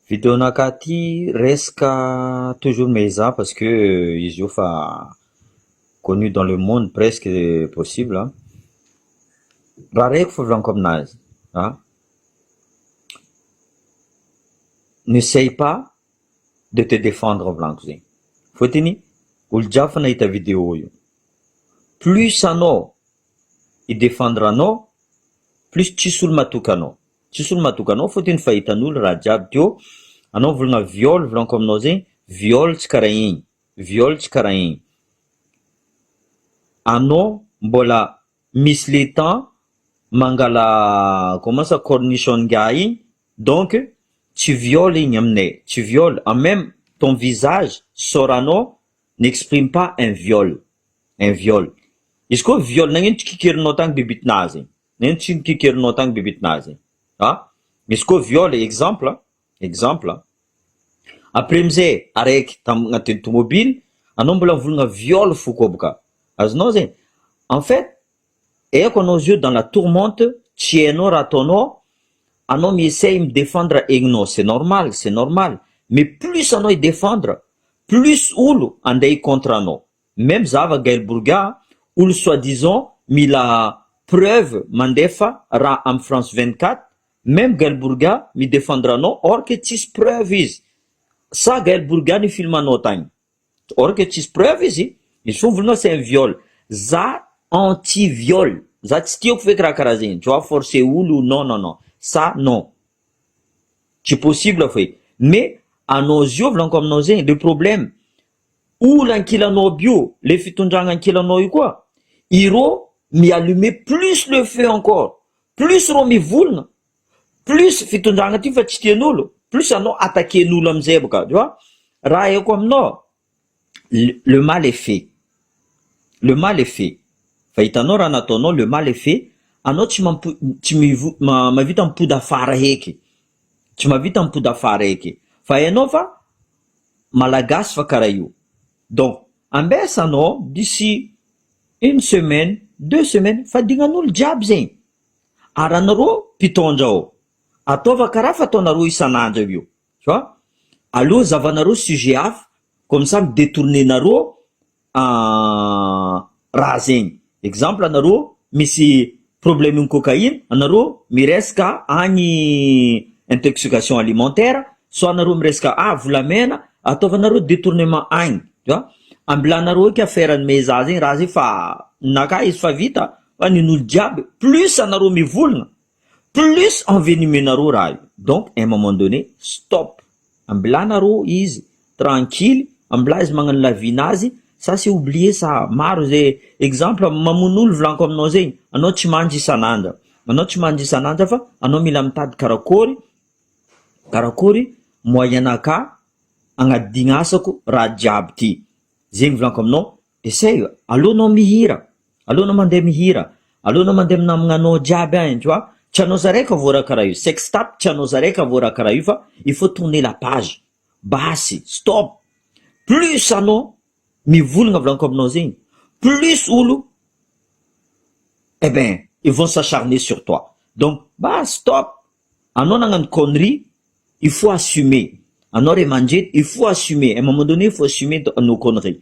Vidéo nakati resca toujours Mesa parce que ils ont connu dans le monde presque possible. Hein. Rarek faut comme naze. Hein. N'essaye pas de te défendre blanc. Faut tenir. Ou le jaf na ita vidéo. Plus ano il défendra no, plus chisul matukano. Chisul matukano faut une faillite anul rajab tio. Anao volagna viol, volanko aminao zegny, viol tsy karaha igny, viol tsy karaha igny. Anao mbola misy le temps mangala comment ça cornichon gars igny, donc tu violes igny aminay, tu violes, en même ton visage soranao n'exprime pas un viol, un viol. Izy koa viol nagnino tsy kikerinao tagny bibitinazy, nagnino tsy kikerinao tagny bibitinazy, ah? Izy koa viol exemple, exemple. Après amizay araiky agnatin'ny tomobile, anao mbola volagna viol fo koa boka. Azonao zegny. En fait, aiko anao yeux dans la tourmente, tsy hainao raha ataonao, anao mi-essaye me défendre egninao, c'est normal, c'est normal. Mais plus anao i défendre, plus olo andeha contre anao. Même zava Gaël Bourga, olo soi-disant mila preuve mandefa raha am France 24, même Gaël Bourga mi défendre anao, or que tsisy preuve izy. Ça Gaël Bourga ni filmanao tagny. Or que tsisy preuve izy, izy fo volanao c'est un viol. Za anti-viol. Za tsy tiako feky raha karaha zegny. Tu vois, forcer olo, non, non, non. Ça, non. Tsy possible feky. Mais, anao zio volanko aminao zegny, le problème, olo ankilanao bio, le fitondragna ankilanao io koa, iro mi-allumer plus le feu encore. Plus ro mivolagna, plus fitondragna ty fa tsy tian'olo, plus anao attaquen'olo amizay boka, tu vois. Raha eko aminao, le mal est fait. Le mal est fait. Fa hitanao raha nataonao, le mal est fait. Anao tsy mavita mipody afara heky. Tsy mavita mipody afara heky. Fa hainao fa malagasy fa karaha io. Donc, ambesanao d'ici une semaine, 2 semaines, fa dignan'olo jiaby zegny. Aranareo mpitondrao. Ataova karaha fataonareo isan'andro io. Tu vois? Allo zavanareo sujet hafa, comme ça midétournenareo raha zegny. Exemple anareo misy problème cocaïne, anareo miresaka agny intoxication alimentaire, soit anareo miresaka volamena, ataovanareo détournement agny, tu vois? Ambilanareo eky affaire ny meza zegny raha zegny fa naka izy fa vita, fa nin'olo jiaby, plus anareo mivolagna, plus envenimenareo raha io. Donc, à un moment donné, stop. Ambilanareo izy tranquille, ambila izy magnano la vie nazy, ça c'est oublié ça. Maro zay exemple mamon'olo volanko aminao zegny, anao tsy mandry isan'andro. Anao tsy mandry isan'andro fa anao mila mitady karakory moyenaka agnadigna asako raha jiaby ty. Zegny volanko aminao, essaye, alonao mihira, alonao mandeha mihira, alonao mandeha minaminanao jiaby agny, tu vois. Tsy anao zareka voa raha karaha io, sextape tsy anao zareka voa raha karaha io fa il faut tourner la page. Basy, stop. Plus anao mivolagna volanko aminao zegny, plus olo, eh ben, ils vont s'acharner sur toi. Donc, stop. Anao nagnano connerie, il faut assumer. Anao ray mandreny, il faut assumer. À un moment donné, il faut assumer nos conneries.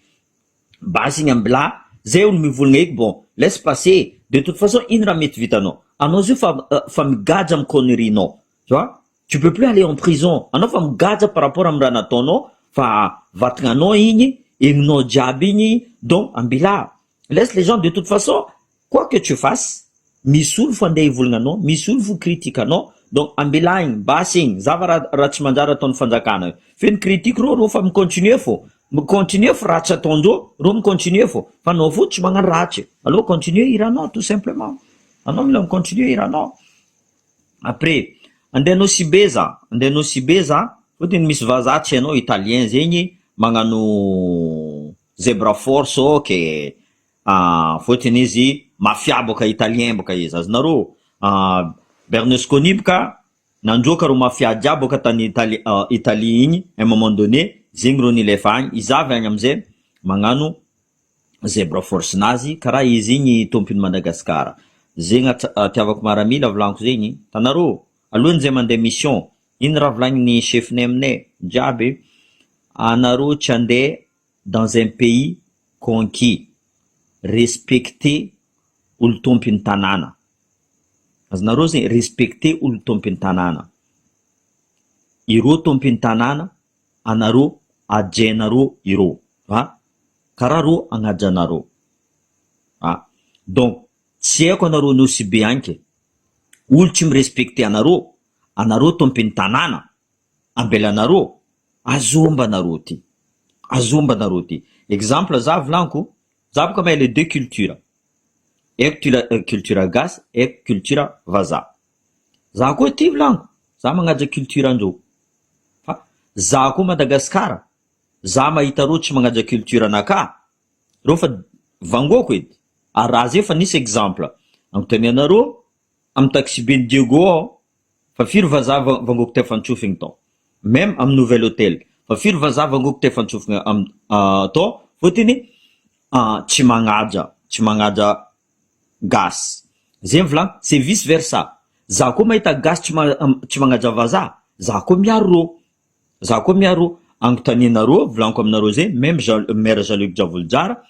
Igny ambila, zay olo mivolagna eky, bon, laisse passer. De toute façon, ino raha mety vitanao. Anao zio fa migadra am connerie-nao. Tu vois? Tu peux plus aller en prison. Anao fa migadra par rapport am raha nataonao, fa vatagnanao igny, egninao jiaby igny, donc ambila. Laisse les gens, de toute façon, quoi que tu fasses, misy olo fa andeha hivolagna anao, misy olo fo critique anao, donc ambila igny, basy igny, zava raha tsy manjary ataon'ny fanjakana. Feno critique ro fa micontinue fo. Micontinue fo ratsy ataondreo, ro micontinue fo. Fa anao fo tsy magnano ratsy. Alors continue hiranao, tout simplement. Anao mila micontinue hiranao. Après, andehanao Sibeza, fotiny misy vazaha tsy hainao italien zegny, magnano zebra force ke fotiny izy mafia boka italien boka izy. Azonareo Berlusconi boka nandroka ro mafia jiaby boka tany Italie igny, à un moment donné zegny ro nilefa agny, izavy agny amizay magnano zebra force nazy karaha izy igny tompony Madagasikara. Zegny atiavako maramila volanko zegny, tanareo alohan'izay mandeha mission, iny raha volagnin'ny chefinay aminay jiaby, anareo tsy andeha dans un pays conquis, respecter olo tompiny tanàna. Azonareo zegny respecter olo tompiny tanàna. Ireo tompiny tanàna, anareo ajainareo ireo, karaha reo agnajanareo. Donc tsy haiko anareo nosy be anke, olo tsy mirespecte anareo, anareo tompiny tanàna, ambelanareo, azombanareo ty. Azombanareo ty. Exemple za volaniko, za boka mahay les deux cultures. Eko culture gasy, eko culture vazaha. Za koa ty volaniko, za magnaja culture andreo. Fa za koa Madagasikara, za mahita reo tsy magnaja culture anaka, reo fa vangoko edy. Ary raha zay fa nisy exemple. Anontany anareo, amy taxi ben Diego ao, fa firy vazaha vangoko te fantsofigny tao. Même amy nouvel hôtel, fa firy vazaha vangoko te fantsofigny tao, fotiny tsy magnaja gasy. Zay volagno, c'est vice versa. Za koa mahita gasy tsy magnaja vazaha, za koa miaro reo. Za koa miaro reo. Anontanianareo, volaniko aminareo zay, même maire Jean-Luc Diavolojara,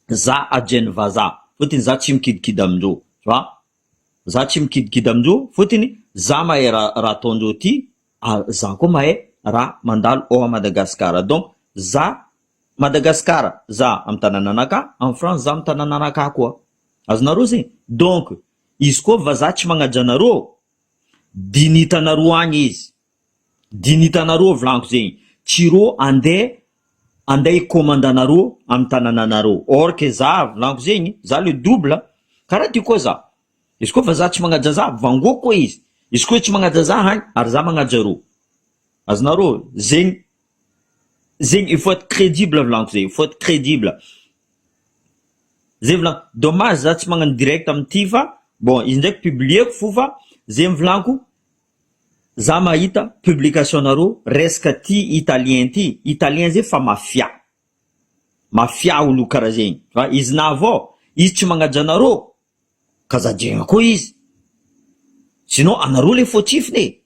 za ajainy vazaha, fotiny za tsy mikidikidy amindreo, za tsy mikidikidy amindreo, fotiny za mahay raha ataondreo ty, za koa mahay raha mandalo ao a Madagasikara. Donc za Madagasikara, za amy tanàna anaka, en France za amy tanàna anaka koa. Azonareo zegny. Donc izy koa vazaha tsy magnaja anareo, dinitanareo agny izy. Dinitanareo volaniko zegny. Tsy reo andeha ikomandanareo amy tanànanareo. Or que za volaniko zegny, za le double, karaha ty koa za. Izy koa vazaha tsy magnaja za, vangoko koa izy. Izy koa tsy magnaja za hagny, ary za magnaja reo. Azonareo, zegny il faut être crédible volaniko zegny, il faut être crédible. Zay volaniko, dommage za tsy magnano direct amity fa, bon, izy ndraiky publieko fo fa, zay volaniko, za mahita publication nareo resaka ty italien ty. Italien zay fa mafia. Mafia olo karaha zegny. Izy na avao, izy tsy magnaja anareo, kazadjegna koa izy. Sinon anareo le fautif ne.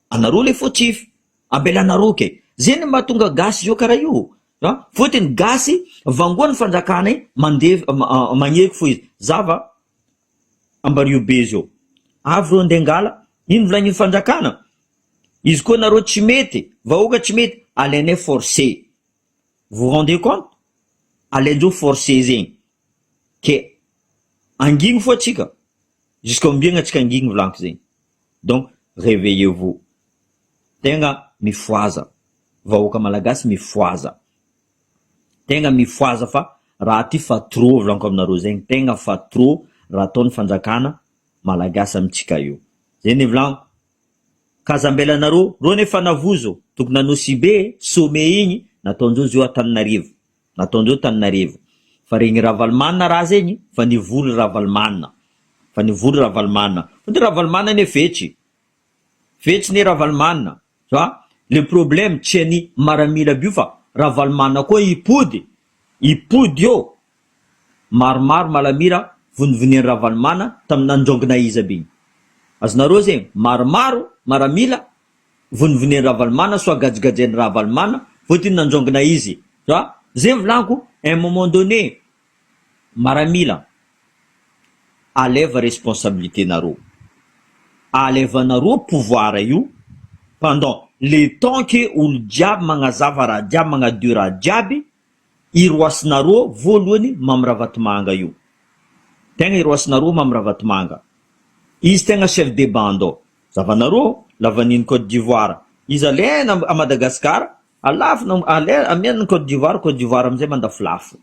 Anareo le fautif. Ambelanareo ke. Zay mahatonga gasy io karaha io. Fotiny gasy vangoany fanjakana mandeha magneky fo izy. Zava ambario be zio. Avy reo ndengala, ino volagnin'ny fanjakana? Izy koa nareo tsy mety, vahoaka tsy mety, alainay forcé. Vous rendez compte? Alaindreo forcé zegny. Ke angigny fo atsika. Jusqu'à ombiagna atsika angigny volaniko zegny. Donc réveillez-vous. Tegna mifoaza. Vahoaka malagasy mifoaza. Tegna mifoaza fa raha ty fa trop volaniko aminareo zegny. Tegna fa trop raha ataon'ny fanjakana malagasy amitsika io. Zay ny volaniko. Kazambelanareo, reo nefa navozo, tokony nanosy be, sommet igny, nataondreo zio Antananarivo. Nataondreo Antananarivo. Fa regny Ravalomanina raha zegny, fa nivoly Ravalomanina. Fa nivoly Ravalomanina. Fotony Ravalomanina ne fetry. Fetry ne Ravalomanina. Le problème tsy any Maramila bio fa Ravalomanina koa ipody. Ipody io. Maromaro Maramila vonivonian'ny Ravalomanina tamin'ny nandrongona izy be. Azonareo zegny, maromaro Maramila vonivonian'ny Ravalomanina so agajigajian'ny Ravalomanina fotiny nandrongona izy. Zay volaniko, à un moment donné, Maramila alève responsabilité nareo. Alevanareo pouvoir io pendant le temps que olo jiaby magnazava raha jiaby, magnadio raha jiaby, iroasinareo voalohany Mamirahavatomanga io. Tegna iroasinareo Mamirahavatomanga. Izy tegna chef de bande. Zavanareo, lavaniny Côte d'Ivoire. Izy alaina à Madagascar, amian'ny Côte d'Ivoire amizay mandafilafo.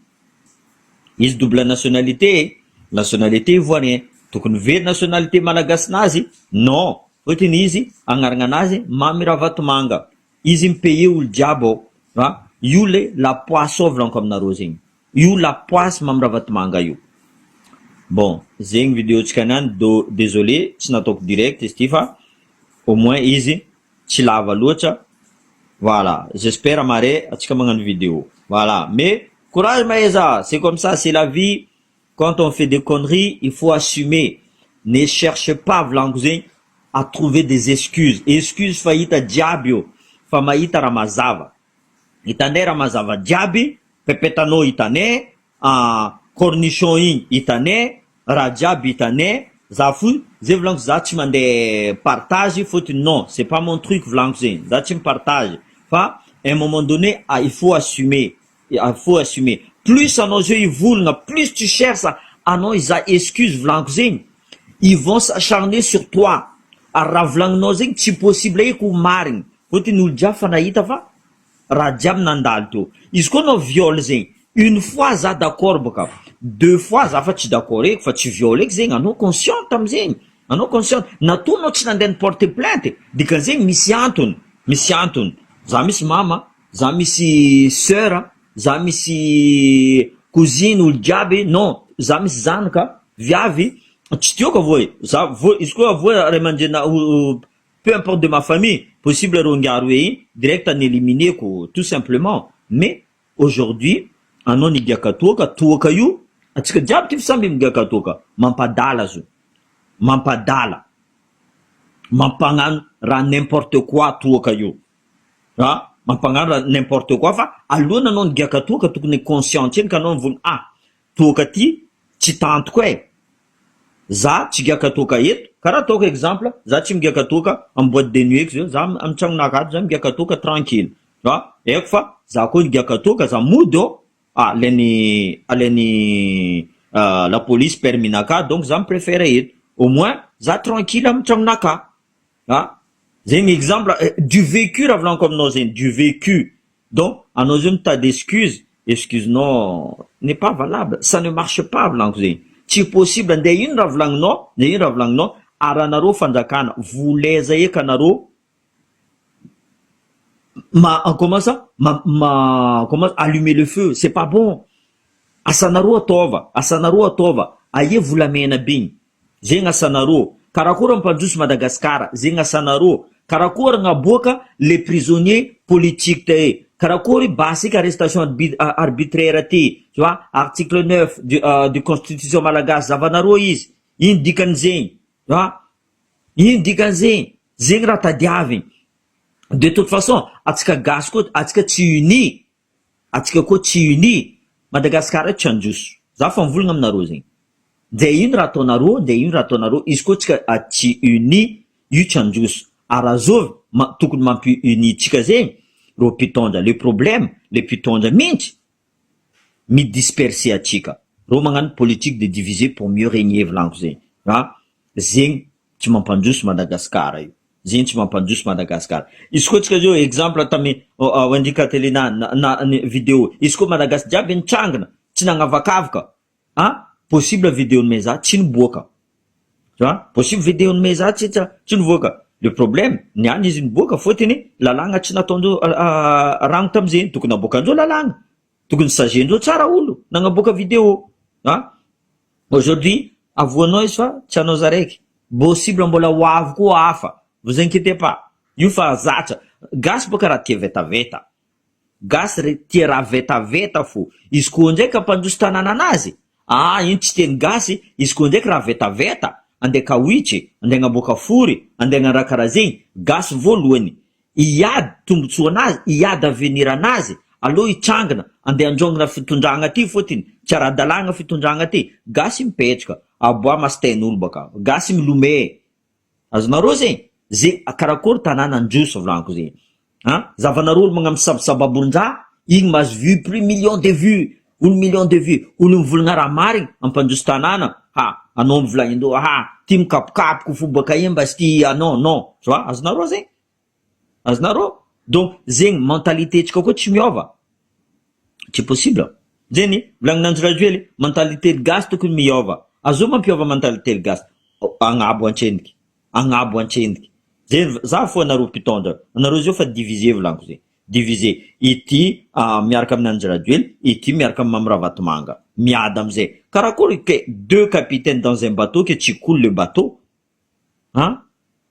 Izy double nationalité, nationalité ivoirien. Tokony very nationalité malagasinazy? Non. Fotiny izy agnarana anazy Mamirahavatomanga. Izy mipaye olo jiaby ao. Io le la poisse volaniko aminareo zegny. Io la poisse Mamirahavatomanga io. Bon, zegny vidéo tsika niany, désolé, tsy nataoko direct izy ty fa au moins izy tsy lava loatra. Voilà, j'espère mare atsika magnano vidéo. Voilà, mais courage Maëza, c'est comme ça, c'est la vie. Quand on fait des conneries, il faut assumer. Ne cherche pas volaniko zegny à trouver des excuses. Excuses fa hita jiaby io, fa mahita raha mazava. Hitanay raha mazava jiaby, pepetanao hitanay, cornichon igny hitanay, raha jiaby hitanay, za fo, zay volaniko za tsy mandeha partage, fôtony non, c'est pas mon truc volaniko zegny, za tsy mipartage. Fa, à un moment donné, il faut assumer. Il faut assumer. Plus anao zio hivolagna, plus tu cherches anao hizaha excuse volaniko zegny, ils vont s'acharner sur toi. Ary raha volagninao zegny tsy possible eky ho marigny. Fôtony olo jiaby fa nahita fa raha jiaby nandalo teo. Izy koa anao viole zegny, une fois za d'accord boka, deux fois za fa tsy d'accord eky fa tsy viole eky zegny, anao consciente amizegny. Anao consciente. Nataonao tsy nandeha porter plainte, dikan'zegny misy antony. Misy antony. Za misy mama, za misy sœur, za misy cousine olo jiaby, non, za misy zanaka, viavy, tsy tiako avoa za vo izy koa avoa ray aman-drena peu importe de ma famille, possible rongaro hoe direct en élimineko tout simplement. Mais aujourd'hui anao nigaka toaka io, atsika jiaby ty samby migaka toaka, mampadala zo, mampadala, mampagnano raha n'importe quoi toaka io, mampagnano raha n'importe quoi. Fa alohany anao nigaka toaka tokony conscient ka anao mivolagna toaka ty tsy tantoko za tsy gaka toaka eto, karaha ataoko exemple, za tsy migaka toaka am boîte de nuit eky zao, za am tragnonakato za migaka toaka tranquille, eko fa za koa nigaka toaka za mody alainy la police permis naka, donc za préfère eto, au moins za tranquille am tragnonaka. Zegny exemple du vécu raha volaniko aminao zegny, du vécu. Donc anao zao mita d'excuse, excuse-non n'est pas valable, ça ne marche pas volaniko zegny. Tsy possible andeha ino raha volagninao, ary anareo fanjakana, voleza eky anareo, comment ça, comment allumer le feu, c'est pas bon. Asanareo atova, aie volamena bigny, zegny asanareo. Karakory ampandroso Madagasikara, zegny asanareo. Karakory agnaboaka les prisonniers politiques te, karakory basika arrestation arbitraire ty, tu vois, article 9 du constitution malagasy zavanareo izy, ino dikan'zegny, tu vois, ino dikan'zegny, zegny raha tadiaviny. De toute façon, atsika gasy koa, atsika tsy uni, atsika koa tsy uni, Madagasikara tsy androso, za fa mivolagna aminareo zegny. De ino raha ataonareo, izy koa tsika tsy uni, io tsy androso. Arazovy tokony mampi-uni tsika zegny ro mpitondra. Le problème, le mpitondra mintsy midisperser atsika. Ro magnano politique de diviser pour mieux régner volaniko zegny. Zegny tsy mampandroso Madagasikara io. Zegny tsy mampandroso Madagasikara. Izy koa tsika zao exemple tamy andika télé na vidéo, izy koa Malagasy jiaby nitrangana, tsy nagnavakavaka, possible vidéo nome za tsy niboaka. Tu vois? Possible vidéo nome za tsy nivoaka. Le problème, niany izy niboaka fôtiny lalagna tsy nataondreo ragno tamizeny, tokony aboakandreo lalagna, tokony sagendreo tsara olo nagnaboaka vidéo. Aujourd'hui, avoanao izy fa tsy anao zaraiky, possible mbola ho avy koa hafa, vous inquiétez pas, io fa zatra. Gasy boka raha tia vetaveta, gasy tia raha vetaveta fo. Izy koa ndraiky ampandroso tanàna anazy, ino tsy teny gasy, izy koa ndraiky raha vetaveta, andeha kawitry, andeha agnaboaka fory, andeha agnano raha karaha zegny, gasy voalohany iady tombotsoa anazy, iady avenir anazy, aloha hitrangana, andeha androngana fitondragna ty fôtiny tsy ara-dalàgna fitondragna ty, gasy mipetraka, aboa mastain'olo baka, gasy milome. Azonareo zegny, zegny karakory tanàna androso volaniko zegny. Zavanareo olo magnano sababolon-draha, igny mahazo vue plus million de vues, olo million de vues, olo mivolagna raha marigny ampandroso tanàna, anao mivolagnindreo, ty mikapokapoko fo baka igny mba sy ty non, tu vois, azonareo zegny, azonareo. Donc zegny mentalité tsika koa tsy miova, tsy possible. Zegny volagninanjy rajoely, mentalité gasy tokony miova. Azo mampiova mentalité gasy, agnabo antsendiky. Zegny za fo anareo mpitondra, anareo zao fa diviser volaniko zegny, diviser. Ity miaraka aminanjy rajoely, ity miaraka amin'ny Mamirahavatomanga, miady amizay. Karakory que deux capitaines dans un bateau que tu coules le bateau,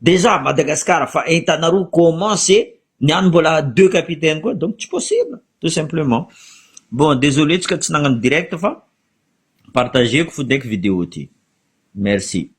déjà Madagascar fa entanareo comment c'est niany mbola deux capitaines quoi, donc c'est possible tout simplement. Bon, désolé tsika tsy nagnano direct fa partageko fo daiky vidéo ty. Merci.